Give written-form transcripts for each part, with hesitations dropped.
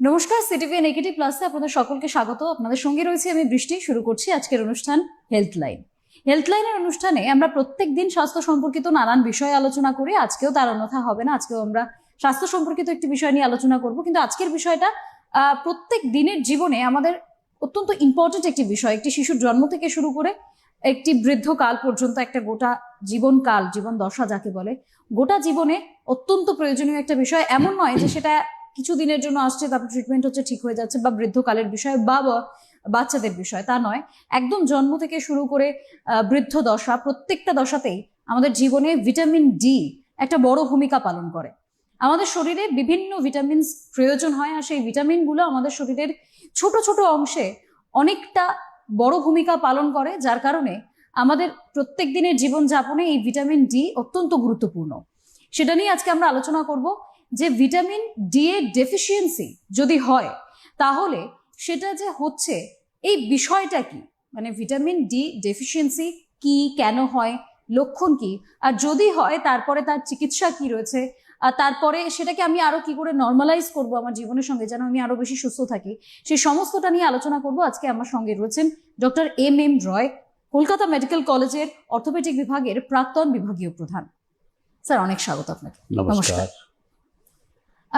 নমস্কার, CTV negative প্লাসে আপনাদের সকলকে স্বাগত। আপনাদের সঙ্গে রয়েছে আমি বৃষ্টি। শুরু করছি আজকের অনুষ্ঠান হেলথলাইন। হেলথলাইনের অনুষ্ঠানে আমরা প্রত্যেকদিন স্বাস্থ্য সম্পর্কিত নানান বিষয়ে আলোচনা করি। আজকেও তার অন্যথা হবে না। আজকেও আমরা স্বাস্থ্য সম্পর্কিত একটি বিষয় নিয়ে আলোচনা করব, কিন্তু আজকের বিষয়টা প্রত্যেক দিনের জীবনে আমাদের অত্যন্ত ইম্পর্টেন্ট একটি বিষয়। একটি শিশুর জন্ম থেকে শুরু করে একটি বৃদ্ধকাল পর্যন্ত, একটা গোটা জীবনকাল, জীবন দশা যাকে বলে, গোটা জীবনে অত্যন্ত প্রয়োজনীয় একটা বিষয়। এমন নয় যে সেটা কিছু দিনের জন্য আসছে, তারপর ট্রিটমেন্ট হচ্ছে, ঠিক হয়ে যাচ্ছে, বা বৃদ্ধকালের বিষয় বা বাচ্চাদের বিষয়, তা নয়। একদম জন্ম থেকে শুরু করে বৃদ্ধ দশা, প্রত্যেকটা দশাতেই আমাদের জীবনে ভিটামিন ডি একটা বড় ভূমিকা পালন করে। আমাদের শরীরে বিভিন্ন ভিটামিনস প্রয়োজন হয়, আর সেই ভিটামিনগুলো আমাদের শরীরের ছোট ছোট অংশে অনেকটা বড় ভূমিকা পালন করে, যার কারণে আমাদের প্রত্যেক দিনের জীবনযাপনে এই ভিটামিন ডি অত্যন্ত গুরুত্বপূর্ণ। সেটা নিয়ে আজকে আমরা আলোচনা করব যে ভিটামিন ডি এর ডেফিসিয়েন্সি যদি হয় তাহলে সেটা যে হচ্ছে, এই বিষয়টা কি, মানে ভিটামিন ডি ডেফিসিয়েন্সি কি, কেন হয়, লক্ষণ কি, আর যদি হয় তারপরে তার চিকিৎসা কি রয়েছে, আর তারপরে সেটাকে আমি আরো কি করে নর্মালাইজ করব আমার জীবনের সঙ্গে, যেন আমি আরো বেশি সুস্থ থাকি, সেই সমস্তটা নিয়ে আলোচনা করব। আজকে আমার সঙ্গে রয়েছেন ডক্টর এম রয়, কলকাতা মেডিকেল কলেজের অর্থোপেডিক বিভাগের প্রাক্তন বিভাগীয় প্রধান। স্যার, অনেক স্বাগত আপনাকে। নমস্কার।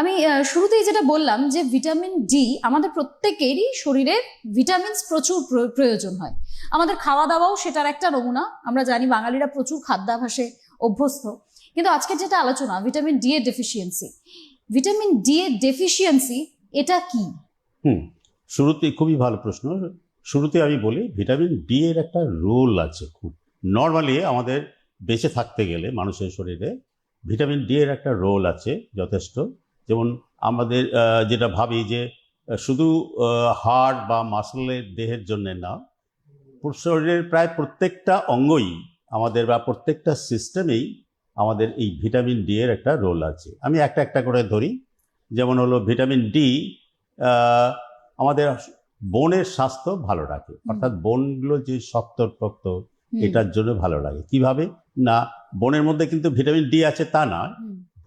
আমি শুরুতেই যেটা বললাম যে ভিটামিন ডি আমাদের প্রত্যেকেরই শরীরে ভিটামিনস প্রচুর প্রয়োজন হয়। আমাদের খাওয়া দাওয়াও সেটার একটা নমুনা। আমরা জানি বাঙালিরা প্রচুর খাদ্যাভ্যাসে অভ্যস্ত, কিন্তু আজকের যেটা আলোচনা ভিটামিন ডি এর ডেফিসিয়েন্সি, ভিটামিন ডি এর ডেফিসিয়েন্সি এটা কি? শুরুতে খুবই ভালো প্রশ্ন। শুরুতে আমি বলি ভিটামিন ডি এর একটা রোল আছে। খুব নর্মালি আমাদের বেঁচে থাকতে গেলে মানুষের শরীরে ভিটামিন ডি এর একটা রোল আছে যথেষ্ট। যেমন আমাদের যেটা ভাবি যে শুধু হাড় বা মাসলের দেহের জন্য না, শরীরের প্রায় প্রত্যেকটা অঙ্গই আমাদের বা প্রত্যেকটা সিস্টেমেই আমাদের এই ভিটামিন ডি এর একটা রোল আছে। আমি একটা একটা করে ধরি। যেমন হলো ভিটামিন ডি আমাদের বোনের স্বাস্থ্য ভালো রাখে, অর্থাৎ বোনগুলো যে শক্তপোক্ত, এটার জন্য ভালো লাগে। কিভাবে না, বোনের মধ্যে কিন্তু ভিটামিন ডি আছে তা না,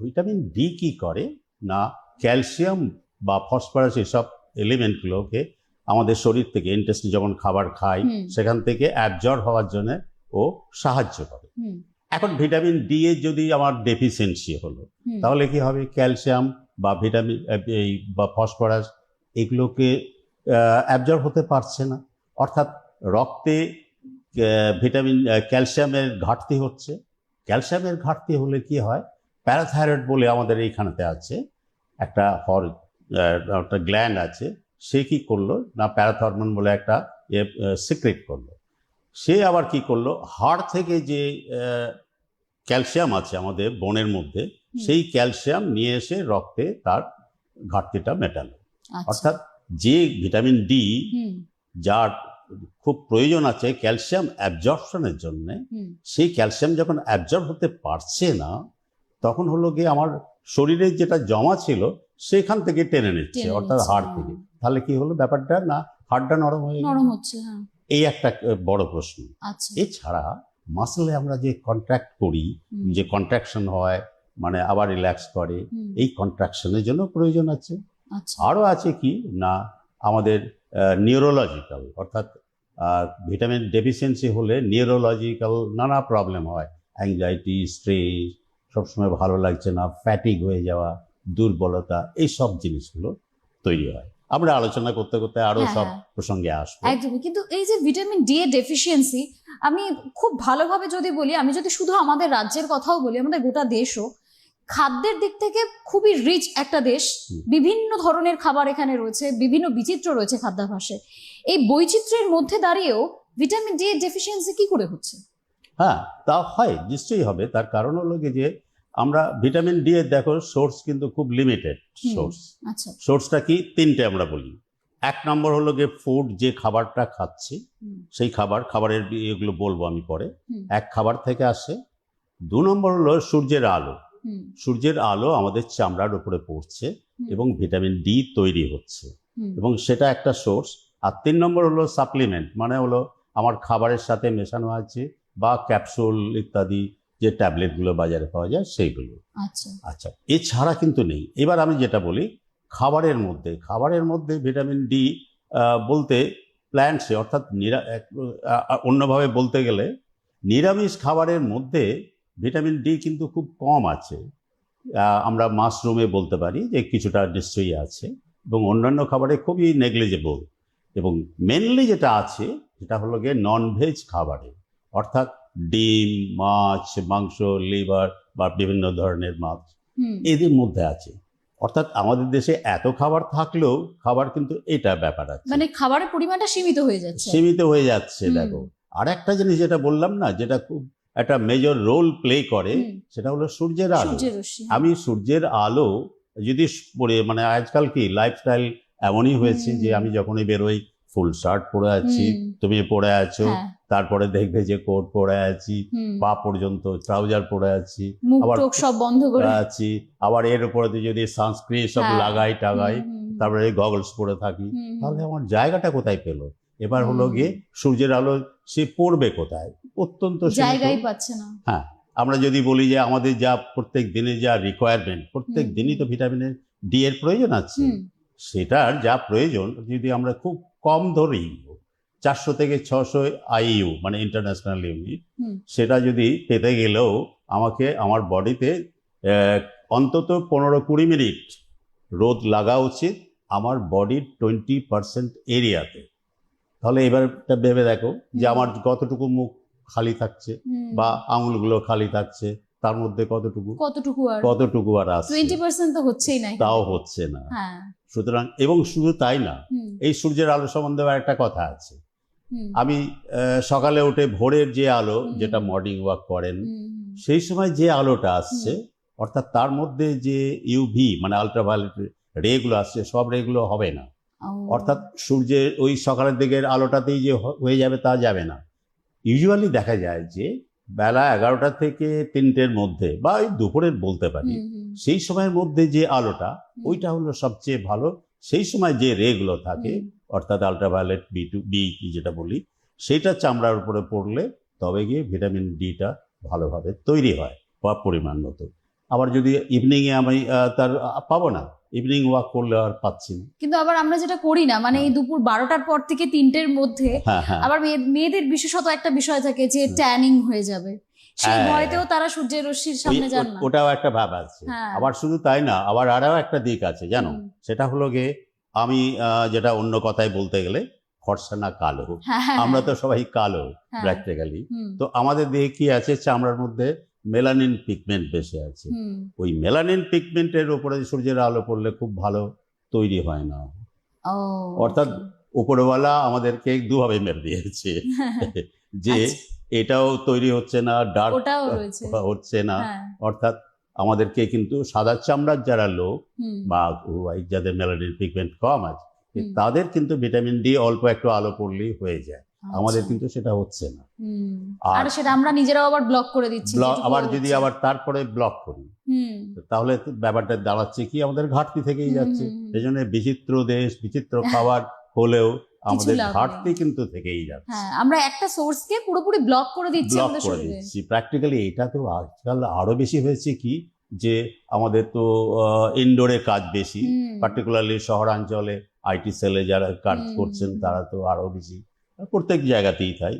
ভিটামিন ডি কি করে না, ক্যালসিয়াম বা ফসফরাস এসব এলিমেন্টগুলোকে আমাদের শরীর থেকে, ইন্টেস্টিন যখন খাবার খায় সেখান থেকে অ্যাবজর্ব হওয়ার জন্য ও সাহায্য করে। এখন ভিটামিন ডি এর যদি আমার ডেফিসিয়েন্সি হলো, তাহলে কি হবে, ক্যালসিয়াম বা ভিটামিন এই বা ফসফরাস এগুলোকে অ্যাবজর্ব হতে পারছে না, অর্থাৎ রক্তে ভিটামিন ক্যালসিয়ামের ঘাটতি হচ্ছে। ক্যালসিয়ামের ঘাটতি হলে কি হয়, প্যারাথাইরয়েড বলে আমাদের এইখানেতে আছে একটা একটা গ্ল্যান্ড আছে, সে কি করলো না, প্যারাথরমোন বলে একটা সিক্রেট করলো। সে আবার কি করলো, হাড় থেকে যে ক্যালসিয়াম আছে আমাদের বোনের মধ্যে, সেই ক্যালসিয়াম নিয়ে এসে রক্তে তার ঘাটতিটা মেটালো। অর্থাৎ যে ভিটামিন ডি যার খুব প্রয়োজন আছে ক্যালসিয়াম অ্যাবজর্পশনের জন্য, সেই ক্যালসিয়াম যখন অ্যাবজর্ব হতে পারছে না, তখন হলো গিয়ে আমার শরীরে যেটা জমা ছিল সেখান থেকে টেনে নিচ্ছে, অর্থাৎ হাড় থেকে। তাহলে কি হলো ব্যাপারটা, না হাড়টা নরম হয়ে হচ্ছে। এই একটা বড় প্রশ্ন। এছাড়া মাসলে আমরা যে কন্ট্রাক্ট করি, যে কন্ট্রাকশন হয় মানে আবার রিল্যাক্স করে, এই কন্ট্রাকশনের জন্য প্রয়োজন আছে। আরও আছে কি না, আমাদের নিউরোলজিক্যাল, অর্থাৎ ভিটামিন ডেফিসিয়েন্সি হলে নিউরোলজিক্যাল নানা প্রবলেম হয়, অ্যাংজাইটি, স্ট্রেস, সবসময় ভালো লাগছে না, ফ্যাটিক হয়ে যাওয়া, দুর্বলতা, এই সব জিনিসগুলো তৈরি হয়। আমরা আলোচনা করতে করতে আরো সব প্রসঙ্গে আসবো। একদমই। কিন্তু এই যে ভিটামিন ডি এর ডেফিসিয়েন্সি, আমি খুব ভালোভাবে যদি বলি, আমি যদি শুধু আমাদের রাজ্যের কথাও বলি, আমাদের গোটা দেশও খাদ্যের দিক থেকে খুবই রিচ একটা দেশ। বিভিন্ন ধরনের খাবার এখানে রয়েছে, বিভিন্ন বিচিত্র রয়েছে খাদ্যাভ্যাসে। এই বৈচিত্র্যের মধ্যে দাঁড়িয়েও ভিটামিন ডি এর ডেফিসিয়েন্সি কি করে হচ্ছে? হ্যাঁ, তা হয়, নিশ্চয়ই হবে। তার কারণ হলো যে আমরা ভিটামিন ডি এর দেখো সোর্স কিন্তু খুব লিমিটেড সোর্স। সোর্সটা কি, তিনটে আমরা বলি। এক নম্বর হলো গিয়ে ফুড, যে খাবারটা খাচ্ছি সেই খাবারের এগুলো বলবো আমি পরে, এক খাবার থেকে আসে। দু নম্বর হলো সূর্যের আলো। সূর্যের আলো আমাদের চামড়ার উপরে পড়ছে এবং ভিটামিন ডি তৈরি হচ্ছে, এবং সেটা একটা সোর্স। আর তিন নম্বর হলো সাপ্লিমেন্ট, মানে হলো আমার খাবারের সাথে মেশানো আছে বা ক্যাপসুল ইত্যাদি যে ট্যাবলেটগুলো বাজারে পাওয়া যায় সেইগুলো। আচ্ছা, এছাড়া কিন্তু নেই। এবার আমি যেটা বলি খাবারের মধ্যে ভিটামিন ডি বলতে প্ল্যান্টসে, অর্থাৎ অন্যভাবে বলতে গেলে নিরামিষ খাবারের মধ্যে ভিটামিন ডি কিন্তু খুব কম আছে। আমরা মাশরুমে বলতে পারি যে কিছুটা নিশ্চয়ই আছে, এবং অন্যান্য খাবারে খুবই নেগলিজেবল। এবং মেনলি যেটা আছে সেটা হলো গিয়ে ননভেজ খাবারে, অর্থাৎ ডিম, মাছ, মাংস, লিভার বা বিভিন্ন ধরনের মাছ এদের মধ্যে আছে। অর্থাৎ আমাদের দেশে এত খাবার থাকলেও খাবার কিন্তু এটা ব্যাপার আছে, মানে খাবারের পরিমাণটা সীমিত হয়ে যাচ্ছে। দেখো আর একটা জিনিস যেটা বললাম না, যেটা খুব একটা মেজর রোল প্লে করে, সেটা হলো সূর্যের আলো। আমি সূর্যের আলো যদি মানে আজকাল কি লাইফস্টাইল এমনই হয়েছে যে আমি যখনই বেরোই ফুল শার্ট পরে আছি, তুমি পরে আছো, তারপরে দেখবে যে কোট পরে আছি, পা পর্যন্ত ট্রাউজার পরে আছি, আবার সব বন্ধ করে আছি, আবার এর উপরে যদি সানস্ক্রিন সব লাগাই টাগাই, তারপরে গগলস পরে থাকি, তাহলে আমার জায়গাটা কোথায় পেলো? এবার হলো গিয়ে সূর্যের আলো সে পড়বে কোথায়? অত্যন্ত জায়গাই পাচ্ছে না। হ্যাঁ, আমরা যদি বলি যে আমাদের যা প্রত্যেক দিনে যা রিকোয়ারমেন্ট, প্রত্যেক দিনই তো ভিটামিন ডি এর প্রয়োজন আছে, সেটার যা প্রয়োজন যদি আমরা খুব কম ধরি 400 থেকে 600 IU মানে ইন্টারন্যাশনাল ইউনিট, সেটা যদি পেতে গেলেও আমাকে আমার বডিতে অন্তত 15-20 মিনিট রোদ লাগা উচিত আমার বডির 20% এরিয়াতে। তাহলে এবার ভেবে দেখো যে আমার কতটুকু মুখ খালি থাকছে বা আঙুলগুলো খালি থাকছে, তার মধ্যে কতটুকু আর আসছে? 20% তো হচ্ছেই না, তাও হচ্ছে না। সুতরাং এবং শুধু তাই না, এই সূর্যের আলো সম্বন্ধে একটা কথা আছে। আমি সকালে উঠে ভোরের যে আলো, যেটা মর্নিং ওয়াক করেন, সেই সময় যে আলোটা আসছে, অর্থাৎ তার মধ্যে যে ইউভি মানে আলট্রাভায়োলেট রেগুলো আসছে, সব রেগুলো হবে না। অর্থাৎ সূর্যের ওই সকালের দিকের আলোটাতেই যে হয়ে যাবে তা যাবে না। ইউজুয়ালি দেখা যায় যে বেলা 11টা থেকে 3টের মধ্যে বা ওই দুপুরের বলতে পারি, সেই সময়ের মধ্যে যে আলোটা, ওইটা হলো সবচেয়ে ভালো। সেই সময় যে রেগুলো থাকে, অর্থাৎ আলট্রাভায়োলেট বি যেটা বলি, সেইটা চামড়ার উপরে পড়লে তবে গিয়ে ভিটামিন ডিটা ভালোভাবে তৈরি হয় বা পরিমাণ মতো। আবার যদি ইভিনিংয়ে আমি তার পাবো না, ইভিনিং ওয়াক করলে আর পাচ্ছি না। কিন্তু আবার আমরা যেটা করি না, মানে এই দুপুর 12টার পর থেকে 3টের মধ্যে আবার মেয়েদের বিশেষত একটা বিষয় থাকে যে ট্যানিং হয়ে যাবে, সেই ভয়তেও তারা সূর্যের রশ্মির সামনে যান না। ওটাও একটা ভাব আছে। আবার শুধু তাই না, আবার আরও একটা দিক আছে জানো, সেটা হলো গিয়ে আমি যেটা অন্য কথায় বলতে গেলে ফর্সা না কালো, আমরা তো সবাই কালো প্র্যাকটিক্যালি। তো আমাদের দেহে কি আছে? চামড়ার মধ্যে মেলানিন পিগমেন্ট বেশি আছে। ওই মেলানিন পিগমেন্টের উপরে সূর্যের আলো পড়লে খুব ভালো তৈরি হয় না। অর্থাৎ উপরওয়ালা আমাদেরকে দুভাবে মেরে দিয়েছে যে এটাও তৈরি হচ্ছে না, ডার্ক হচ্ছে না। অর্থাৎ আমাদেরকে কিন্তু সাদা চামড়ার যারা লোক বা যাদের মেলানিন পিগমেন্ট কম আছে, তাদের কিন্তু ভিটামিন ডি অল্প একটু আলো পড়লেই হয়ে যায়। আমাদের কিন্তু সেটা হচ্ছে না, আর সেটা আমরা নিজেরাও আবার ব্লক করে দিচ্ছি। আবার যদি আবার তারপরে ব্লক করি, তাহলে ব্যাপারটা দাঁড়াচ্ছে কি আমাদের ঘাটতি থেকেই যাচ্ছে। সেই জন্য বিচিত্র দেশ, বিচিত্র খাবার হলেও আমাদের ঘাটতি কিন্তু থেকেই যাচ্ছে। আমরা একটা সোর্সকে পুরোপুরি ব্লক করে দিচ্ছি। প্র্যাকটিক্যালি এটা তো আজকাল আরো বেশি হয়েছে কি, যে আমাদের তো ইনডোরে কাজ বেশি, পার্টিকুলারলি শহরাঞ্চলে আইটি সেলে যারা কাজ করছেন তারা তো আরো বেশি, প্রত্যেক জায়গাতেই তাই।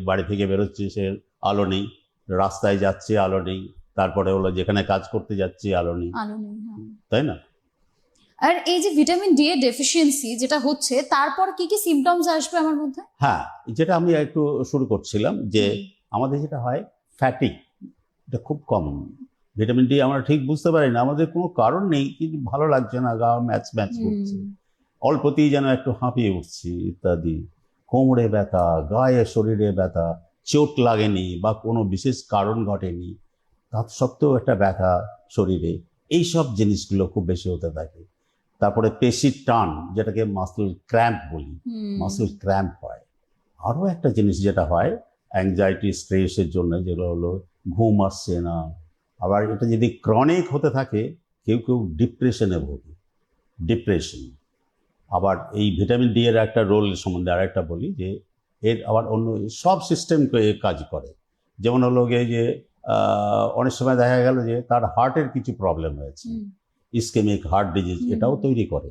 বাড়ি থেকে বেরোচ্ছে সে আলো নেই, রাস্তায় যাচ্ছে আলো নেই, তারপরে হলো যেখানে কাজ করতে যাচ্ছে আলো নেই, তাই না? আর এই যে ভিটামিন ডি এর ডেফিসিয়েন্সি যেটা হচ্ছে, তারপর কি কি সিমটমস আসবে আমার মধ্যে? যেটা আমি একটু শুরু করছিলাম যে আমাদের যেটা হয় ফ্যাটিক, এটা খুব কমন। ভিটামিন ডি আমরা ঠিক বুঝতে পারি না, আমাদের কোনো কারণ নেই, কিন্তু ভালো লাগছে না, গা ম্যাচ করছে, অল্পতেই যেন একটু হাঁপিয়ে উঠছি ইত্যাদি, কোমরে ব্যথা, গায়ে শরীরে ব্যথা, চোট লাগেনি বা কোনো বিশেষ কারণ ঘটেনি, তা সত্ত্বেও একটা ব্যথা শরীরে, এইসব জিনিসগুলো খুব বেশি হতে থাকে। তারপরে পেশির টান, যেটাকে মাসল ক্র্যাম্প বলি, মাসল ক্র্যাম্প হয়। আরও একটা জিনিস যেটা হয় অ্যাংজাইটি স্ট্রেসের জন্য, যেগুলো হলো ঘুম আসছে না। আবার এটা যদি ক্রনিক হতে থাকে, কেউ ডিপ্রেশনে ভোগে, ডিপ্রেশন। আবার এই ভিটামিন ডি এর একটা রোল সম্বন্ধে আর একটা বলি, যে এর আবার অন্য সব সিস্টেমকে কাজ করে। যেমন হলো গিয়ে যে অনেক সময় দেখা গেল যে তার হার্টের কিছু প্রবলেম হয়েছে, ইসকেমিক হার্ট ডিজিজ এটাও তৈরি করে।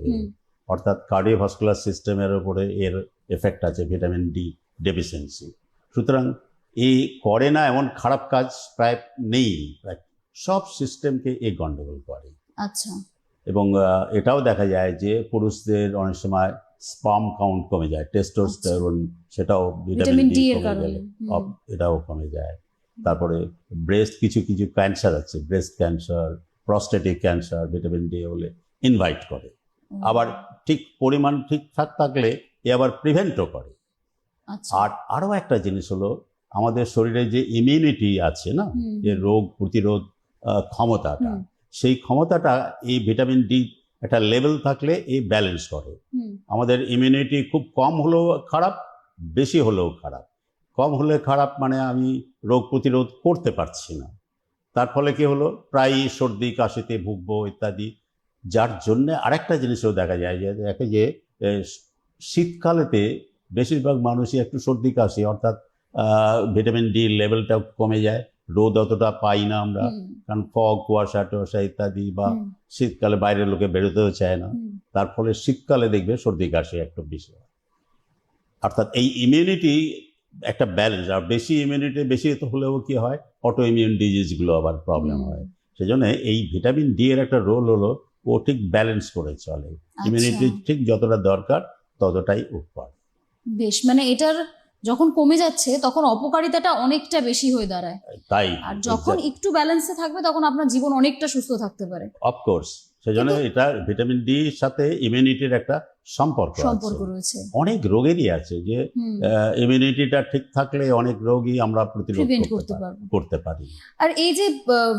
অর্থাৎ কার্ডিওভাস্কুলার সিস্টেমের উপরে এর এফেক্ট আছে ভিটামিন ডি ডেফিসিয়েন্সি। সুতরাং এই করে না এমন খারাপ কাজ প্রায় নেই, প্রায় সব সিস্টেমকে এই গন্ডগোল করে। আচ্ছা। এবং এটাও দেখা যায় যে পুরুষদের অনেক সময় স্পার্ম কাউন্ট কমে যায়, টেস্টোস্টেরন সেটাও ভিটামিন ডি এর কমে কারণে গেলে এটাও কমে যায়। তারপরে ব্রেস্ট কিছু ক্যান্সার আছে, breast cancer, prostatic cancer vitamin D হলে ইনভাইট করে। আবার ঠিক পরিমাণ ঠিকঠাক থাকলে এ আবার প্রিভেন্টও করে। আচ্ছা। আর আরও একটা জিনিস হলো আমাদের শরীরে যে ইমিউনিটি আছে না, যে রোগ প্রতিরোধ ক্ষমতাটা, সেই ক্ষমতাটা এই ভিটামিন ডি একটা লেভেল থাকলে এই ব্যালেন্স করে। আমাদের ইমিউনিটি খুব কম হলেও খারাপ, বেশি হলেও খারাপ। কম হলে খারাপ মানে আমি রোগ প্রতিরোধ করতে পারছি না, তার ফলে কি হলো প্রায়ই সর্দি কাশিতে ভুগবো ইত্যাদি। যার জন্যে আরেকটা জিনিসও দেখা যায় যে দেখে যে শীতকালেতে বেশিরভাগ মানুষই একটু সর্দি কাশি, অর্থাৎ ভিটামিন ডি লেভেলটা কমে যায়, রোদ অতটা পাই না আমরা, কারণ ফগ কুয়াশা টুয়াশা ইত্যাদি, বা শীতকালে বাইরের লোকে বেরোতেও চায় না, তার ফলে শীতকালে দেখবে সর্দি কাশি একটু বেশি হয়। অর্থাৎ এই ইমিউনিটি একটা ব্যালেন্স, আর বেশি ইমিউনিটি বেশি হলেও কি হয় অটো ইমিউন ডিজিজগুলো আবার প্রবলেম হয়। সেজন্য এই ভিটামিন ডি এর একটা রোল হলো ও ঠিক ব্যালেন্স করে চলে, ইমিউনিটি ঠিক যতটা দরকার ততটাই উপকার। বেশ, মানে এটার যখন কমে যাচ্ছে তখন অপকারিতাটা অনেকটা বেশি হয়ে দাঁড়ায়। তাই আর যখন একটু ব্যালেন্সে থাকবে তখন আপনার জীবন অনেকটা সুস্থ থাকতে পারে। অফকোর্স, সেজন্য এটা ভিটামিন ডি এর সাথে ইমিউনিটির একটা সম্পর্ক রয়েছে। অনেক রোগেরই আছে যে ইমিউনিটিটা ঠিক থাকলে অনেক রোগই আমরা প্রতিরোধ করতে পারি। আর এই যে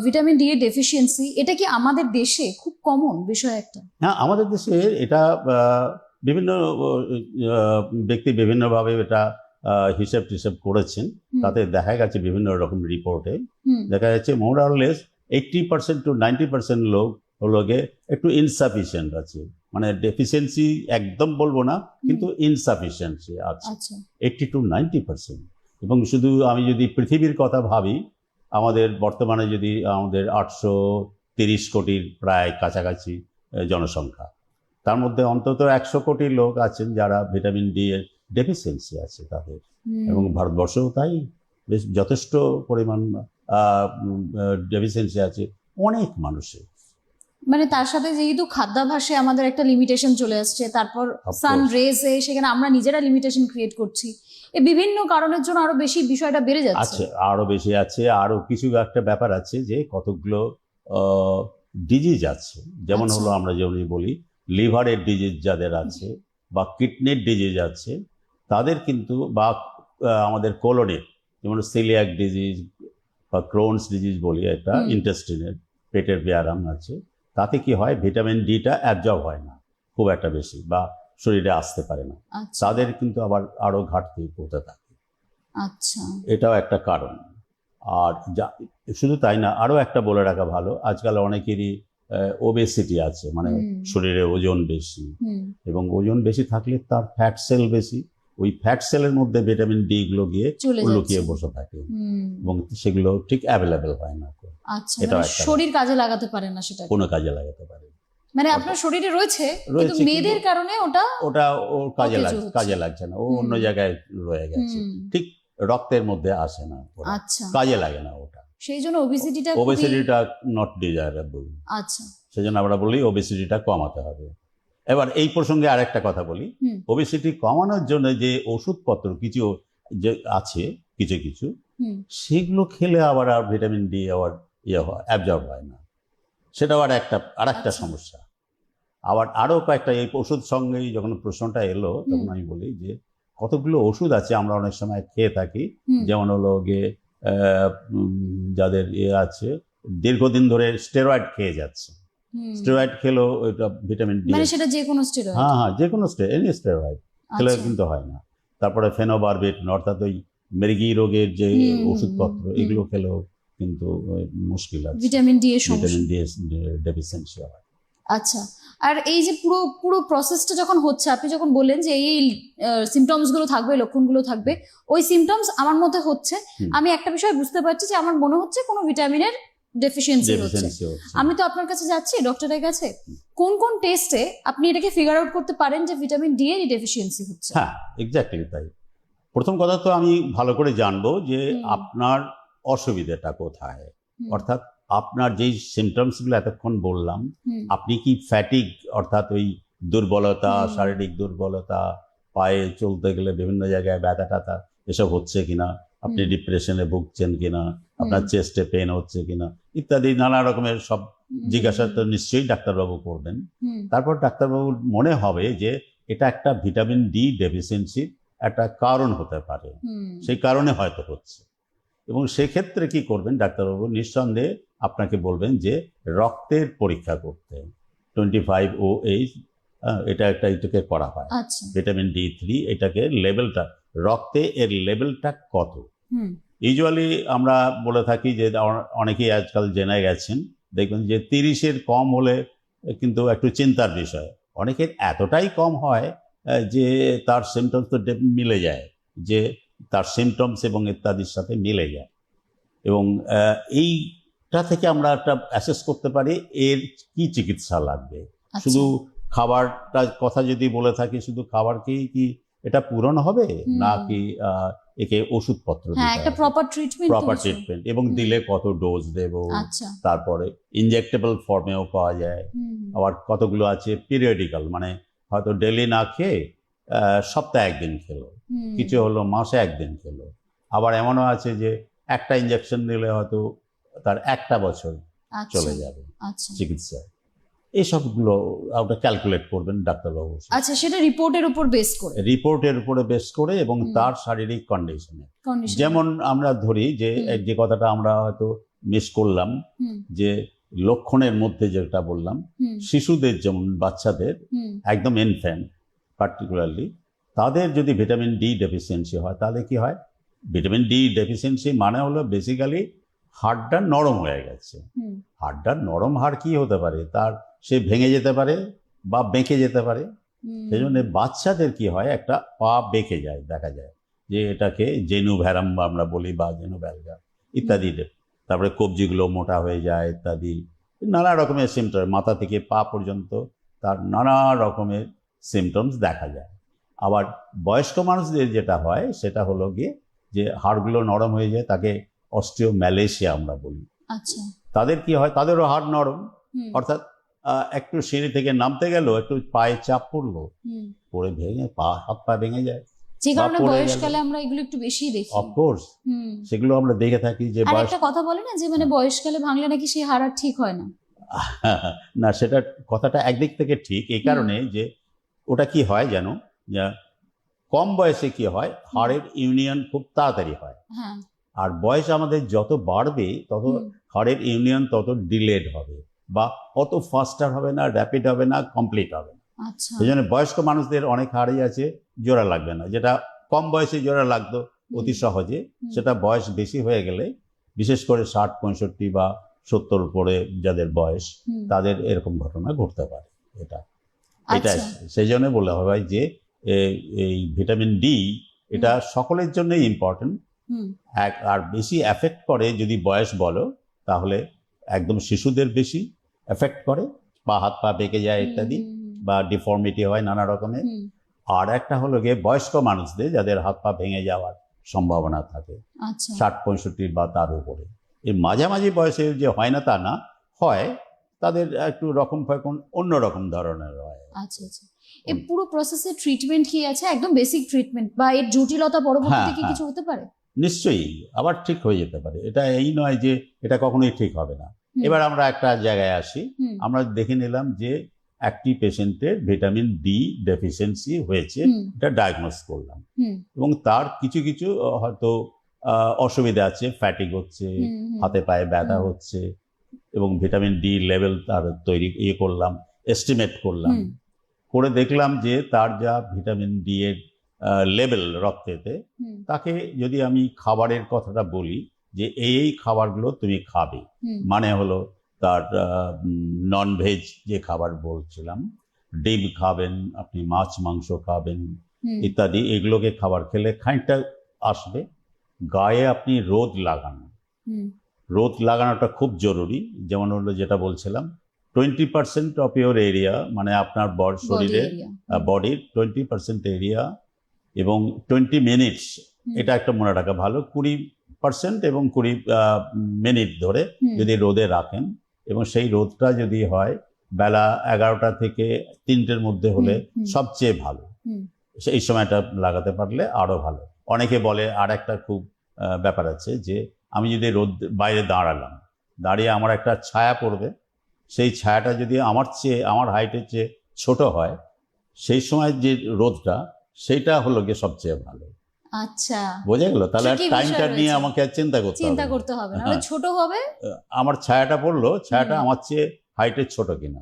ভিটামিন ডি এর ডেফিসিয়েন্সি, এটা কি আমাদের দেশে খুব কমন বিষয় একটা? হ্যাঁ, আমাদের দেশে এটা বিভিন্ন ব্যক্তি বিভিন্নভাবে এটা হিসেব করেছেন। তাতে দেখা গেছে বিভিন্ন রকম রিপোর্টে দেখা যাচ্ছে মোর অর লেস 80% to 90% লোক হলোকে একটু ইনসাফিসিয়েন্ট আছে, মানে ডেফিসিয়েন্সি একদম বলবো না, কিন্তু ইনসাফিসিয়েন্সি আছে 80 to 90%। এবং শুধু আমি যদি পৃথিবীর কথা ভাবি, আমাদের বর্তমানে যদি আমাদের 830 কোটির প্রায় কাছাকাছি জনসংখ্যা, তার মধ্যে অন্তত 100 কোটি লোক আছেন যারা ভিটামিন ডি এর ডেফিসিয়েন্সি আছে তাদের, এবং ভারতবর্ষেও তাই বেশ যথেষ্ট পরিমাণ ডেফিসিয়েন্সি আছে অনেক মানুষের। মানে তার সাথে যেহেতু খাদ্যাভ্যাসে আমাদের একটা লিমিটেশন চলে আসছে, তারপর সান রেজে সেখানে আমরা নিজেরা লিমিটেশন ক্রিয়েট করছি, এই বিভিন্ন কারণের জন্য আরো বেশি বিষয়টা বেড়ে যাচ্ছে। আরো বেশি আছে, আরো কিছু একটা ব্যাপার আছে যে কতগুলো ডিজিজ আছে, যেমন হলো আমরা যেমন বলি লিভারের ডিজিজ যাদের আছে বা কিডনির ডিজিজ আছে তাদের কিন্তু, বা আমাদের কোলনের যেমন সিলিয়াক ডিজিজ বা ক্রোনস ডিজিজ বলি, এটা ইন্টেস্টিনের পেটের ব্যায়াম আছে, তাতে কি হয় ভিটামিন ডিটা অ্যাবজর্ব হয় না খুব একটা বেশি, বা শরীরে আসতে পারে না, তাদের কিন্তু আবার আরো ঘাটতি পড়তে থাকে। আচ্ছা, এটাও একটা কারণ। আর শুধু তাই না, আরো একটা বলে রাখা ভালো, আজকাল অনেকেরই ওবেসিটি আছে, মানে শরীরে ওজন বেশি, এবং ওজন বেশি থাকলে তার ফ্যাট সেল বেশি, ওই ফ্যাট সেলের মধ্যে ভিটামিন ডি গুলো গিয়ে লুকিয়ে বসে থাকে এবং সেগুলো ঠিক অ্যাভেলেবেল হয় না। আচ্ছা, এটা শরীর কাজে লাগাতে পারে না, সেটা কোনো কাজে লাগাতে পারে, মানে আপনার শরীরে রয়েছে কিন্তু মেয়েদের কারণে ওটা ওর কাজে লাগছে না, ও অন্য জায়গায় রয়ে গেছে, ঠিক রক্তের মধ্যে আসে না, কাজে লাগে না ওটা, সেই জন্য ওবেসিটিটা নট ডিজায়ারেবল। আচ্ছা, সেই জন্য আমরা বলি ওবেসিটিটা কমাতে হবে। এবার এই প্রসঙ্গে আরেকটা কথা বলি, ওবেসিটি কমানোর জন্য যে ওষুধপত্র কিছু যে আছে কিছু কিছু, সেগুলো খেলে আবার আর ভিটামিন ডি আবার অ্যাবজর্ব হয় না, সেটাও আরেকটা সমস্যা। আবার আরও কয়েকটা, এই ওষুধ সঙ্গেই যখন প্রশ্নটা এলো তখন আমি বলি যে কতগুলো ওষুধ আছে আমরা অনেক সময় খেয়ে থাকি, যেমন হলো গিয়ে যাদের আছে দীর্ঘদিন ধরে স্টেরয়েড খেয়ে যাচ্ছে, স্টেরয়েড খেলেও ওইটা ভিটামিন ডি, মানে সেটা যে কোনো স্টেরয়েড, হ্যাঁ যে কোনো স্টেরয়েড খেলে কিন্তু হয় না। তারপরে ফেনোবারবিট, অর্থাৎ ওই মৃগী রোগের যে ওষুধপত্র, এগুলো খেলেও কিন্তু মুশকিল আছে, ভিটামিন ডি ডেফিসিয়েন্সি হয়। আচ্ছা, আর এই যে পুরো প্রসেসটা যখন হচ্ছে, আপনি যখন বললেন যে এই সিমটমস গুলো থাকবে, লক্ষণগুলো থাকবে, ওই সিমটমস আমার মধ্যে হচ্ছে, আমি একটা বিষয় বুঝতে পারছি যে আমার মনে হচ্ছে কোনো ভিটামিনের ডেফিসিয়েন্সি হচ্ছে। ডেফিসিয়েন্সি হচ্ছে। আমি তো আপনার কাছে যাচ্ছি ডক্টরের কাছে, কোন কোন টেস্টে আপনি এটাকে ফিগার আউট করতে পারেন যে ভিটামিন ডি এর ডেফিসিয়েন্সি হচ্ছে? হ্যাঁ, এক্স্যাক্টলি তাই। প্রথম কথা তো আমি ভালো করে জানবো যে আপনার অসুবিধাটা কোথায়, অর্থাৎ আপনার যেই সিমটমসগুলো এতক্ষণ বললাম, আপনি কি ফ্যাটিক অর্থাৎ ওই দুর্বলতা, শারীরিক দুর্বলতা, পায়ে চলতে গেলে বিভিন্ন জায়গায় ব্যথা ট্যাথা এসব হচ্ছে কিনা, আপনি ডিপ্রেশনে ভুগছেন কিনা, আপনার চেস্টে পেন হচ্ছে কিনা ইত্যাদি নানা রকমের সব জিজ্ঞাসা তো নিশ্চয়ই ডাক্তারবাবু করবেন। তারপর ডাক্তারবাবুর মনে হবে যে এটা একটা ভিটামিন ডি ডেফিসিয়েন্সির একটা কারণ হতে পারে, সেই কারণে হয়তো হচ্ছে। এবং সেক্ষেত্রে কি করবেন ডাক্তারবাবু, নিঃসন্দেহে আপনাকে বলবেন যে রক্তের পরীক্ষা করতে 25OH, এটাকে করা হয়। আচ্ছা। ভিটামিন D3 এটাকে লেভেলটা রক্তে এর লেভেলটা কত। ইউজুয়ালি আমরা বলে থাকি যে অনেকেই আজকাল জেনে গেছেন, দেখবেন যে 30-এর কম হলে কিন্তু একটু চিন্তার বিষয়। অনেকের এতটাই কম হয় যে তার সিমটমস তো মিলে যায়, যে তার সিমটমস এবং ইত্যাদির সাথে মিলে যায়। এবং এইটা থেকে আমরা একটা অ্যাসেস করতে পারি এর কি চিকিৎসা লাগবে। শুধু খাবারটা কথা যদি বলে থাকি, শুধু খাবারকেই কি এটা পূরণ হবে, নাকি একে ওষুধপত্র দিতে হবে? একটা প্রপার ট্রিটমেন্ট এবং দিলে কত ডোজ দেব। আচ্ছা। তারপরে ইনজেক্টেবল ফর্মেও পাওয়া যায়, আবার কতগুলো আছে পিরিয়ডিক্যাল, মানে হয়তো ডেলি না খেয়ে সপ্তাহে একদিন খেলো, কিছু হলো মাসে একদিন খেলো। আবার এমনও আছে যে একটা ইনজেকশন দিলে হয়তো তার একটা বছর চলে যাবে চিকিৎসা। এইসবগুলো ওটা ক্যালকুলেট করবেন ডাক্তারবাবু। আচ্ছা, সেটা রিপোর্টের উপরে বেস করে এবং তার শারীরিক কন্ডিশনে। যেমন আমরা ধরি যে কথাটা আমরা হয়তো মিস করলাম, যে লক্ষণের মধ্যে যেটা বললাম, শিশুদের যেমন বাচ্চাদের একদম ইনফ্যান্ট পার্টিকুলারলি, তাদের যদি ভিটামিন ডি ডেফিসিয়েন্সি হয় তাহলে কি হয়, ভিটামিন ডি ডেফিসিয়েন্সি মানে হলো বেসিক্যালি হাড়টা নরম হয়ে গেছে। হাড়টা নরম হাড় কি হতে পারে, তার সে ভেঙে যেতে পারে বা বেঁকে যেতে পারে। সেই জন্য বাচ্চাদের কি হয়, একটা পা বেঁকে যায়, দেখা যায় যে এটাকে জেনু ভ্যারাম আমরা বলি বা জেনু ভ্যালগা ইত্যাদি। তারপরে কবজিগুলো মোটা হয়ে যায় ইত্যাদি, নানা রকমের সিমটম, মাথা থেকে পা পর্যন্ত তার নানা রকমের সিমটমস দেখা যায়। আবার বয়স্ক মানুষদের যেটা হয় সেটা হলো গিয়ে যে হাড়গুলো নরম হয়ে যায়, তাকে অস্টিওম্যালেশিয়া আমরা বলি। আচ্ছা। তাদের কি হয়, তাদেরও হাড় নরম, অর্থাৎ একটু সিঁড়ি থেকে নামতে গেল, একটু পায়ে চাপ পড়লো, পড়ে ভেঙে হাত পা ভেঙে যায়, যে কারণে বয়সকালে আমরা এগুলো একটু বেশি দেখি। অফকোর্স সেগুলো আমরা দেখে থাকি। যে একটা কথা বলে না যে মানে বয়সকালে ভাঙলে নাকি সেই হাড় আর ঠিক হয় না। না, সেটা কথাটা একদিক থেকে ঠিক, এই কারণে যে ওটা কি হয় জানো, কম বয়সে কি হয়, হাড়ের ইউনিয়ন খুব তাড়াতাড়ি হয়। আর বয়স আমাদের যত বাড়বে তত হাড়ের ইউনিয়ন তত ডিলেড হবে, বা অত ফাস্টার হবে না, র্যাপিড হবে না, কমপ্লিট হবে না। সেই জন্য বয়স্ক মানুষদের অনেক হাড়ই আছে জোড়া লাগবে না, যেটা কম বয়সে জোড়া লাগতো অতি সহজে, সেটা বয়স বেশি হয়ে গেলে, বিশেষ করে 60-65 বা 70 উপরে যাদের বয়স, তাদের এরকম ঘটনা ঘটতে পারে। এটা সেই জন্য বলা হয় যে এই ভিটামিন ডি এটা সকলের জন্যই ইম্পর্টেন্ট। আর বেশি এফেক্ট করে যদি বয়স বলো, তাহলে একদম শিশুদের বেশি এফেক্ট করে, পা হাত পা বেঁকে যায় ইত্যাদি, বা ডিফর্মিটি হয় নানা রকমের। আর একটা হলো গিয়ে বয়স্ক মানুষদের, যাদের হাত পা ভেঙে যাওয়ার সম্ভাবনা থাকে 60-65 বা তার উপরে। এই মাঝামাঝি বয়সে যে হয় না তা না, হয়, তাদের একটু রকম অন্যরকম ধরনের হয়। আচ্ছা আচ্ছা। এই পুরো প্রসেসে ট্রিটমেন্ট কি আছে, একদম বেসিক ট্রিটমেন্ট, বা এর জটিলতা পরবর্তীতে কি কিছু হতে পারে? নিশ্চয়ই, আবার ঠিক হয়ে যেতে পারে। এটা এই নয় যে এটা কখনোই ঠিক হবে না। এবার আমরা একটা জায়গায় আসি, আমরা দেখে নিলাম যে একটি পেশেন্টের ভিটামিন ডি ডেফিসিয়েন্সি হয়েছে, এটা ডায়াগনোস করলাম, এবং তার কিছু কিছু হয়তো অসুবিধা আছে, ফ্যাটিক হচ্ছে, হাতে পায়ে ব্যথা হচ্ছে, এবং ভিটামিন ডি লেভেল তার করলাম, এস্টিমেট করলাম, করে দেখলাম যে তার যা ভিটামিন ডি এর লেভেল রক্তেতে, তাকে যদি আমি খাবারের কথাটা বলি যে এই খাবারগুলো তুমি খাবে, মানে হলো তার নন ভেজ যে খাবার বলছিলাম, ডিম খাবেন আপনি, মাছ মাংস খাবেন ইত্যাদি, এগুলোকে খাবার খেলে খানিকটা আসবে। গায়ে আপনি রোদ লাগান, রোদ লাগানোটা খুব জরুরি। যেমন হলো যেটা বলছিলাম, 20% অফ ইউর এরিয়া, মানে আপনার বডি শরীরের এরিয়া। বডির 20% এরিয়া এবং 20 মিনিটস, এটা একটা মনে রাখা ভালো। 20% এবং 20 মিনিট ধরে যদি রোদে রাখেন, এবং সেই রোদটা যদি হয় বেলা 11টা থেকে 3টের মধ্যে হলে সবচেয়ে ভালো। সেই সময়টা লাগাতে পারলে আরো ভালো। অনেকে বলে, আর একটা খুব ব্যাপার আছে যে আমি যদি রোদ বাইরে দাঁড়িয়ে আমার একটা ছায়া পড়বে, সেই ছায়াটা যদি আমার হাইটের চেয়ে ছোট হয়, সেই সময় যে রোদটা, সেইটা হলো গিয়ে সবচেয়ে ভালো। আচ্ছা, বোঝা গেল? তাহলে Tricky টাইমটা বিষয় নিয়ে রয়েছে। আমাকে আর চিন্তা করতে হবে না, হ্যাঁ, ছোট হবে। আমার ছায়াটা পড়লো, ছায়াটা আমার চেয়ে হাইটের ছোট কিনা।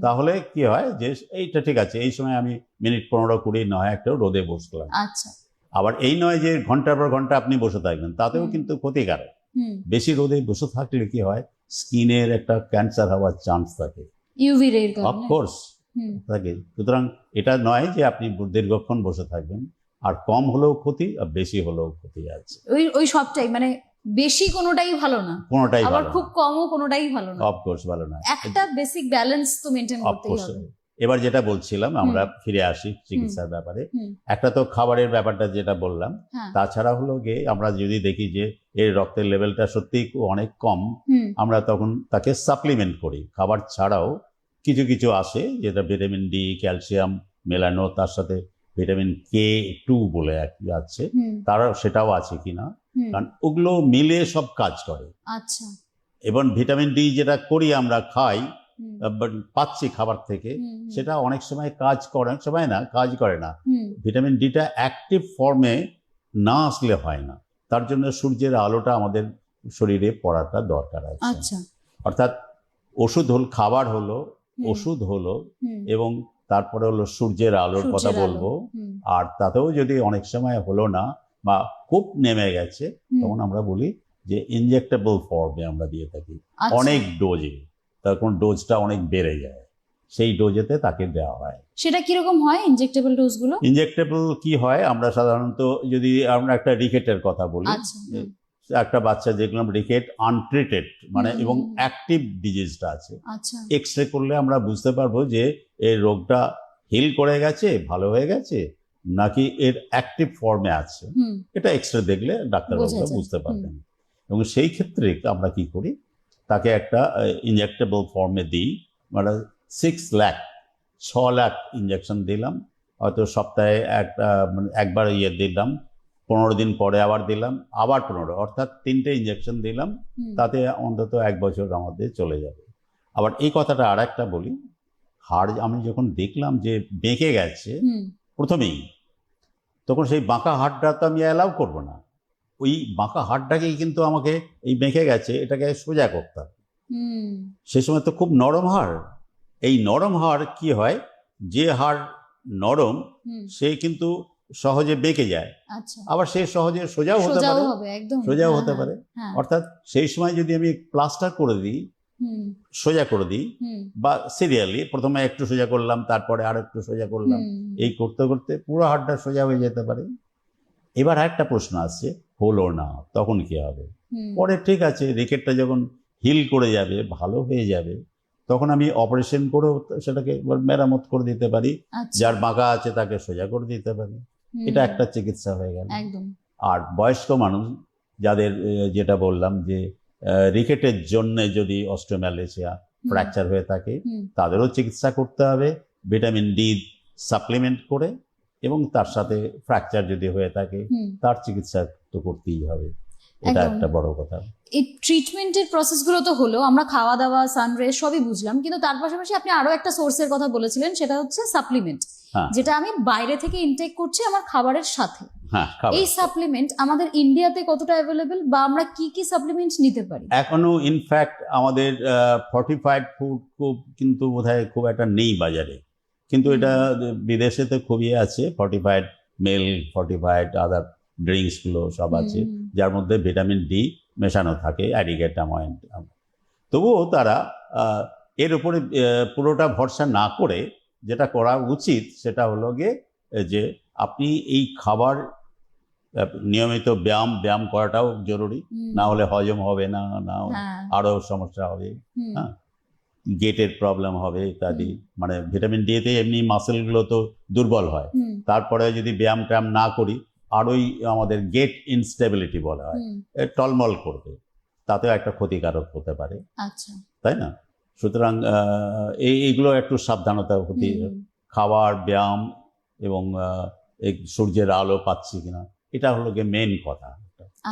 তাহলে কি হয় যে এইটা ঠিক আছে, এই সময় আমি মিনিট 15-20 নয় একটা রোদে বসলাম। আচ্ছা। আবার এই নয় যে ঘন্টার পর ঘন্টা আপনি বসে থাকবেন, তাতেও কিন্তু ক্ষতিকারক। বেশি রোদে বসে থাকলে কি হয়, স্কিনের একটা ক্যান্সার হওয়ার চান্স থাকে, ইউভি রে এর কারণে। অফকোর্স থাকে। সুতরাং এটা নয় যে আপনি দীর্ঘক্ষণ বসে থাকবেন, আর কম হলেও ক্ষতি আর বেশি হলেও ক্ষতি আছে। ওই সবটাই মানে বেশি কোনোটাই ভালো না, কোনোটাই আবার ভালো খুব কমও কোনোটাই ভালো না। অফকোর্স ভালো না। একটা বেসিক ব্যালেন্স তো মেইনটেইন করতেই অফকোর্স। হবে। এবার যেটা বলছিলাম, আমরা ফিরে আসি চিকিৎসার ব্যাপারে। একটা তো খাবারের ব্যাপারটা যেটা বললাম, তাছাড়া হলো গিয়ে আমরা যদি দেখি যে এর রক্তের লেভেলটা সত্যিই অনেক কম, আমরা তখন তাকে সাপ্লিমেন্ট করি। খাবার ছাড়াও কিছু কিছু আসে, যেটা ভিটামিন ডি, ক্যালসিয়াম, মেলানো, তার সাথে ভিটামিন K2 বলে আছে, তারা সেটাও আছে কিনা, কারণ ওগুলো মিলে সব কাজ করে। আচ্ছা। এবং ভিটামিন ডি যেটা করি আমরা খাই, পাচ্ছি খাবার থেকে, সেটা অনেক সময় কাজ করে, অনেক সময় না, কাজ করে না। ভিটামিন ডিটা অ্যাক্টিভ ফর্মে না আসলে হয় না, তার জন্য সূর্যের আলোটা আমাদের শরীরে পড়াটা দরকার আছে। আচ্ছা। অর্থাৎ খাবার হলো, ওষুধ হলো, এবং তারপরে হলো সূর্যের আলোর কথা বলবো। আর তাতেও যদি অনেক সময় হলো না বা খুব নেমে গেছে, তখন আমরা বলি যে ইনজেক্টেবল ফর্মে আমরা দিয়ে থাকি, অনেক ডোজে, তখন ডোজটা অনেক বেড়ে যায়, সেই ডোজেতে তাকে দেওয়া হয়। সেটা কিরকম হয় ইনজেক্টেবল ডোজগুলো? ইনজেক্টেবল কি হয়, আমরা সাধারণত যদি আমরা একটা রিকেটের কথা বলি, একটা বাচ্চা যেগুলো রিকেট আনট্রিটেড মানে এবং অ্যাক্টিভ ডিজিজটা আছে, এক্স-রে করলে আমরা বুঝতে পারবো যে এই রোগটা হিল করে গেছে, ভালো হয়ে গেছে, নাকি এর অ্যাক্টিভ ফর্মে আছে। এটা এক্স-রে দেখলে ডাক্তারবাবুরা বুঝতে পারবেন। এবং সেই ক্ষেত্রে আমরা কি করি, তাকে একটা ইনজেক্টেবল ফর্মে দিই, মানে 6 লাখ ইঞ্জেকশন দিলাম, হয়তো সপ্তাহে একবার দিলাম, 15 দিন পরে আবার দিলাম, আবার 15, অর্থাৎ 3টে ইঞ্জেকশন দিলাম, তাতে অন্তত 1 বছর আমাদের চলে যাবে। আবার এই কথাটা আর একটা বলি, হাড় আমি যখন দেখলাম যে বেঁকে গেছে প্রথমেই, তখন সেই বাঁকা হাড়টা তো আমি অ্যালাউ করবো না, ওই বাঁকা হাড়টাকেই কিন্তু আমাকে এই বেঁকে গেছে এটাকে সোজা করতে হবে। সেই সময় তো খুব নরম হাড়, এই নরম হাড় কি হয়, যে হাড় নরম সে কিন্তু সহজে বেঁকে যায়, আবার সে সহজে সোজাও হতে পারে। অর্থাৎ সেই সময় যদি আমি প্লাস্টার করে দিই, সোজা করে দিই, বা সিরিয়ালি প্রথমে একটু সোজা করলাম, তারপরে আর একটু সোজা করলাম, এই করতে করতে পুরো হাড়টা সোজা হয়ে যেতে পারে। এবার একটা প্রশ্ন আসছে, হলো না, তখন কি হবে? পরে ঠিক আছে, রিকেটটা যখন হিল করে যাবে, ভালো হয়ে যাবে, তখন আমি অপারেশন করেও সেটাকে মেরামত করে দিতে পারি, যার বাঁকা আছে তাকে সোজা করে দিতে পারি, এটা একটা চিকিৎসা হয়ে গেল। আর বয়স্ক মানুষ যাদের যেটা বললাম যে রিকেটের জন্য যদি অস্টিওম্যালাজিয়া ফ্র্যাকচার হয়ে থাকে, তাদেরও চিকিৎসা করতে হবে ভিটামিন ডি সাপ্লিমেন্ট করে, এবং তার সাথে ফ্র্যাকচার যদি হয়ে থাকে তার চিকিৎসা তো করতেই হবে, এটা একটা বড় কথা। এই ট্রিটমেন্টের প্রসেসগুলো তো হলো, আমরা খাওয়া দাওয়া, সানরেজ সবই বুঝলাম, কিন্তু তার পাশাপাশি আপনি আরো একটা সোর্সের কথা বলেছিলেন, সেটা হচ্ছে সাপ্লিমেন্ট, যেটা আমি বাইরে থেকে ইনটেক করছি আমার খাবারের সাথে। এই সাপ্লিমেন্ট আমাদের ইন্ডিয়াতে কতটা অ্যাভেলেবল, বা আমরা কি কি সাপ্লিমেন্ট নিতে পারি? এখনো ইনফ্যাক্ট আমাদের ফর্টিফাইড ফুড কিন্তু বোধহয় খুব একটা নেই বাজারে, কিন্তু এটা বিদেশেতে খুবই আছে, ফর্টিফাইড মিল্ক, ফর্টিফাইড আদার ড্রিঙ্কসগুলো সব আছে, যার মধ্যে ভিটামিন ডি মেশানো থাকে, অ্যাডিকেট অ্যামাইন। তবুও তারা এর উপরে পুরোটা ভরসা না করে যেটা করা উচিত, সেটা হলো গিয়ে যে আপনি এই খাবার নিয়মিত ব্যায়াম করাটাও জরুরি, না হলে হজম হবে না, হ্যাঁ। আরও সমস্যা হবে, হুম, হ্যাঁ, গেটের প্রবলেম হবে ইত্যাদি। মানে ভিটামিন ডি তে এমনি মাসেলগুলো তো দুর্বল হয়, হুম, তারপরে যদি ব্যায়াম না করি আরোই আমাদের গেট ইনস্টেবিলিটি বলা হয়, হুম, এ টলমল করবে, তাতেও একটা ক্ষতিকারক হতে পারে, আচ্ছা। তাই না? সুতরাং এইগুলো একটু সাবধানতা হতে, হুম, খাবার, ব্যায়াম এবং এই সূর্যের আলো পাচ্ছি কিনা, এটা হলো গিয়ে মেন কথা।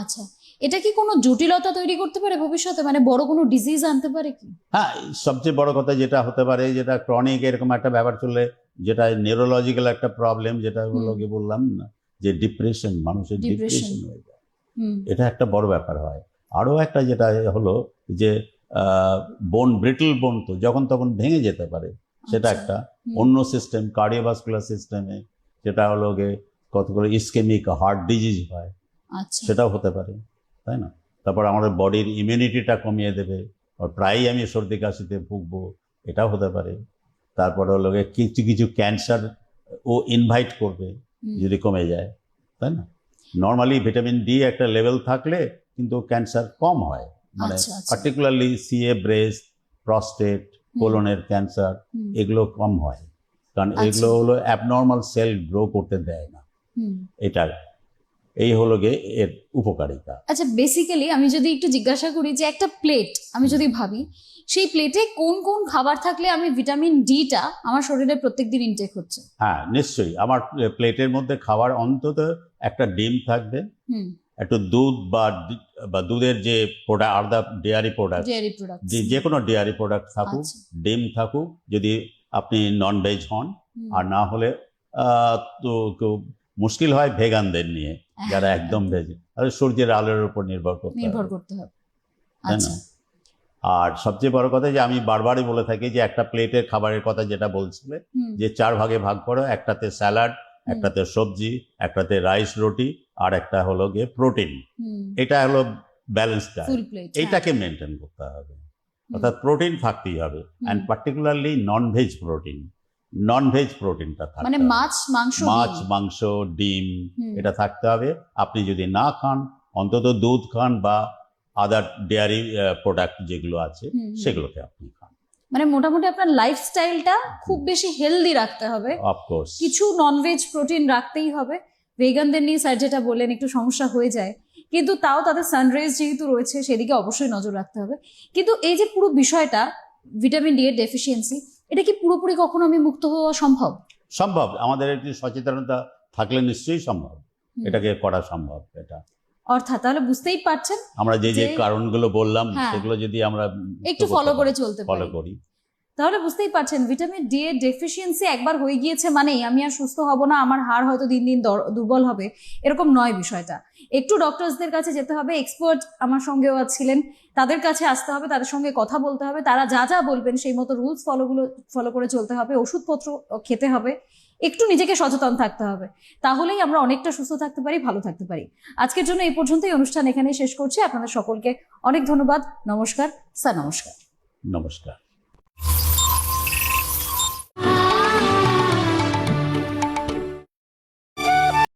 আচ্ছা, এটা কি কোনো জটিলতা তৈরি করতে পারে ভবিষ্যতে, মানে বড় কোনো ডিজিজ আনতে পারে কি? হ্যাঁ, সবচেয়ে বড় কথা যেটা হতে পারে, যেটা ক্রনিক এরকম একটা ব্যাপার চললে, যেটা নিউরোলজিক্যাল একটা প্রবলেম, যেটা হলো গিয়ে বললাম না, যে ডিপ্রেশন, মানুষের ডিপ্রেশন। ডিপ্রেশন হয়ে যায়, হুম, এটা একটা বড় ব্যাপার হয়। আরও একটা যেটা হলো যে বোন, ব্রিটল বোন তো যখন তখন ভেঙে যেতে পারে, সেটা আচ্ছা, একটা। হুম, অন্য সিস্টেম, কার্ডিওভাস্কুলার সিস্টেমে যেটা হলো গিয়ে কতগুলো ইসকেমিক হার্ট ডিজিজ হয়, আচ্ছা, সেটাও হতে পারে, তাই না? তারপর আমাদের বডির ইমিউনিটিটা কমিয়ে দেবে, আর প্রায়ই আমি সর্দি কাশিতে ভুগবো, এটাও হতে পারে। তারপরে হলো গিয়ে কিছু কিছু ক্যান্সার ও ইনভাইট করবে হুম, যদি কমে যায়, তাই না? নর্মালি ভিটামিন ডি একটা লেভেল থাকলে কিন্তু ক্যান্সার কম হয়, মানে আচ্ছা, আচ্ছা, পার্টিকুলারলি সিএ, ব্রেস্ট, প্রস্টেট, কোলনের ক্যান্সার, হুম, এগুলো কম হয়, কারণ আচ্ছা, এগুলো হলো অ্যাবনর্মাল সেল গ্রো করতে দেয় না। হুম। এটা, এই হলো গিয়ে এর উপকারিতা। আচ্ছা, বেসিক্যালি আমি যদি একটু জিজ্ঞাসা করি যে একটা প্লেট আমি যদি ভাবি, সেই প্লেটে কোন কোন খাবার থাকলে আমি ভিটামিন ডিটা আমার শরীরে প্রত্যেকদিন ইনটেক হচ্ছে? হ্যাঁ, নিশ্চয়ই। আমার প্লেটের মধ্যে খাবার অন্তত একটা ডিম থাকবে, হুম, একটু দুধ বা দুধের যে প্রোডাক্ট, আলাদা ডেয়ারি প্রোডাক্ট, ডেয়ারি প্রোডাক্টস। যে কোনো ডেয়ারি প্রোডাক্ট থাকুক, আচ্ছা, ডিম থাকুক যদি আপনি নন ভেজ হন, হুম, আর না হলে তো কেউ মুশকিল হয় ভেগানদের নিয়ে, যারা একদম ভেজ, তাহলে সূর্যের আলোর উপর নির্ভর করতে নির্ভর হবে, করতে হবে। তাই আচ্ছা, না? আর সবচেয়ে বড় কথা যে আমি বারবারই বলে থাকি যে একটা প্লেটের খাবারের কথা যেটা বলছিলে, হুম, যে 4 ভাগে ভাগ করো, একটাতে স্যালাড, হুম, একটাতে সবজি, একটাতে রাইস রুটি, আর একটা হলো গিয়ে প্রোটিন। হুম, এটা হলো ব্যালেন্স ডায়েট, ফুল প্লেট। এইটাকে মেনটেন করতে হবে। অর্থাৎ প্রোটিন থাকতেই হবে, অ্যান্ড পার্টিকুলারলি নন ভেজ প্রোটিনটা থাকতে মানে হবে। মাছ, মাংস, মাছ, ডিম। মাংস, ডিম, হুম, এটা থাকতে হবে। আপনি যদি না খান, অন্তত দুধ খান বা আদার ডেয়ারি প্রোডাক্ট যেগুলো আছে, হুম, হুম। সেগুলোকে আপনি খান, মানে মোটামুটি আপনার লাইফস্টাইলটা খুব বেশি হেলদি রাখতে হবে, অফকোর্স। কিছু ননভেজ প্রোটিন রাখতেই হবে। ভেগানদের নিয়ে স্যার যেটা বললেন একটু সমস্যা হয়ে যায়, কিন্তু তাও তাদের সানরাইজ যেহেতু রয়েছে সেদিকে অবশ্যই নজর রাখতে হবে। কিন্তু এই যে পুরো বিষয়টা ভিটামিন ডি এর ডেফিসিয়েন্সি, এটা কি পুরোপুরি কখনো আমি মুক্ত হওয়া সম্ভব? সম্ভব, আমাদের একটি সচেতনতা থাকলে নিশ্চয়ই সম্ভব, হুম। এটাকে করা সম্ভব। এটা অর্থাৎ তাহলে বুঝতেই পারছেন আমরা যে যে কারণগুলো বললাম, হ্যাঁ, সেগুলো যদি আমরা একটু ফলো করে চলতে ফলো পারি, করি, তাহলে বুঝতেই পারছেন ভিটামিন ডি এর ডেফিসিয়েন্সি একবার হয়ে গিয়েছে মানেই আমি আর সুস্থ হব না, আমার হাড় হয়তো দিন দিন দুর্বল হবে, এরকম নয় বিষয়টা। একটু ডক্টরসদের কাছে যেতে হবে, এক্সপার্ট আমার সঙ্গেও ছিলেন, তাদের কাছে আসতে হবে, তাদের সঙ্গে কথা বলতে হবে, তারা যা যা বলবেন সেই মতো রুলস ফলো করে চলতে হবে, ওষুধপত্র খেতে হবে, একটু নিজেকে সচেতন থাকতে হবে, তাহলেই আমরা অনেকটা সুস্থ থাকতে পারি, ভালো থাকতে পারি। আজকের জন্য এই পর্যন্তই, অনুষ্ঠান এখানেই শেষ করছি। আপনাদের সকলকে অনেক ধন্যবাদ। নমস্কার স্যার। নমস্কার। নমস্কার।